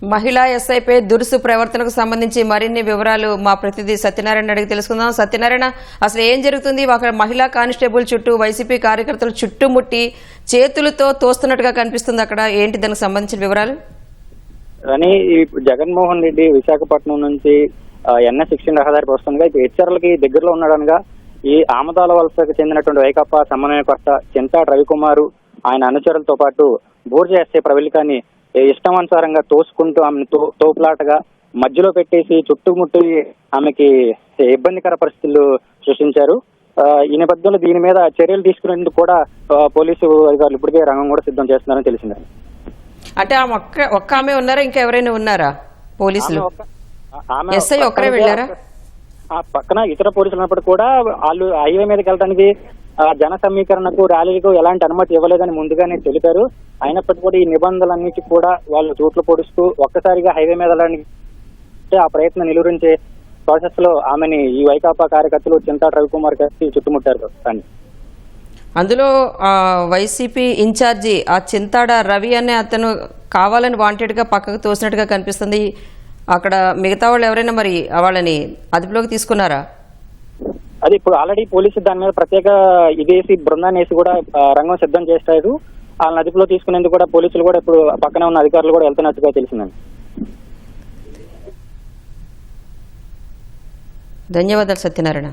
మహిళా ఎస్ఐపై దురుసు ప్రవర్తనకు సంబంధించి మరిన్ని వివరాలు మా ప్రతినిధి సత్యనారాయణ అడిగి తెలుసుకుందాం. సత్యనారాయణ, అసలు ఏం జరుగుతుంది? ఒక మహిళా కానిస్టేబుల్ చుట్టూ వైసీపీ కార్యకర్తలు చుట్టుముట్టి చేతులతో తోస్తున్నట్టుగా కనిపిస్తుంది. అక్కడ ఏంటి దానికి సంబంధించిన వివరాలు? అని జగన్మోహన్ రెడ్డి విశాఖపట్నం నుంచి NH16 రహదారికి వస్తుండగా ఇప్పుడు హెచ్చర్లకి దగ్గరలో ఉన్నాడనగా ఈ ఆమదాల వలసకు చెందినటువంటి వైకాపా సమన్వయకర్త చింతాడు రవికుమారు ఆయన అనుచరులతో పాటు బూర్జ ఎస్ఐ ప్రవళికాని ఇష్టానుసారంగా తోసుకుంటూ ఆమెను తోపులాటగా మధ్యలో పెట్టేసి చుట్టుముట్టి ఆమెకి ఇబ్బందికర పరిస్థితులు సృష్టించారు. ఈ నేపథ్యంలో దీని మీద చర్యలు తీసుకునేందుకు కూడా పోలీసు అధికారులు ఇప్పటికే రంగం కూడా సిద్ధం చేస్తున్నారని తెలిసింది. అంటే ఒక్క ఆమె ఉన్నారా, ఇంకా ఎవరైనా ఉన్నారా? పోలీసులు ఎస్ఐ ఒక్కరే వెళ్ళారా? పక్కన ఇతర పోలీసులు ఉన్నప్పుడు కూడా వాళ్ళు హైవే మీదకి వెళ్ళడానికి జన సమీకరణకు ర్యాలీలకు ఎలాంటి అనుమతి ఇవ్వలేదని ముందుగానే తెలిపారు. అయినప్పటికీ కూడా ఈ నిబంధనలన్నిటి కూడా వాళ్ళు తూట్లు పొడుస్తూ ఒక్కసారిగా హైవే మీద వెళ్ళడానికి ఆ ప్రయత్నం నిలువరించే ప్రాసెస్ లో ఆమెని ఈ వైకాపా కార్యకర్తలు చింతాడు రవికుమార్ కలిసి చుట్టుముట్టారు. కానీ అందులో వైసీపీ ఇన్ఛార్జి ఆ చింతాడ రవి అనే అతను కావాలని వాంటెడ్ గా పక్కకు తోసినట్టుగా కనిపిస్తుంది. అక్కడ మిగతా వాళ్ళు ఎవరైనా మరి వాళ్ళని అదుపులోకి తీసుకున్నారా? అది ఇప్పుడు ఆల్రెడీ పోలీసు దాని మీద ప్రత్యేక ఇదేసి బృందాన్ని వేసి కూడా రంగం సిద్ధం చేస్తారు. వాళ్ళని అదుపులో తీసుకునేందుకు కూడా పోలీసులు కూడా ఇప్పుడు పక్కనే ఉన్న అధికారులు కూడా వెళ్తున్నట్టుగా తెలిసిందండి. ధన్యవాదాలు సత్యనారాయణ.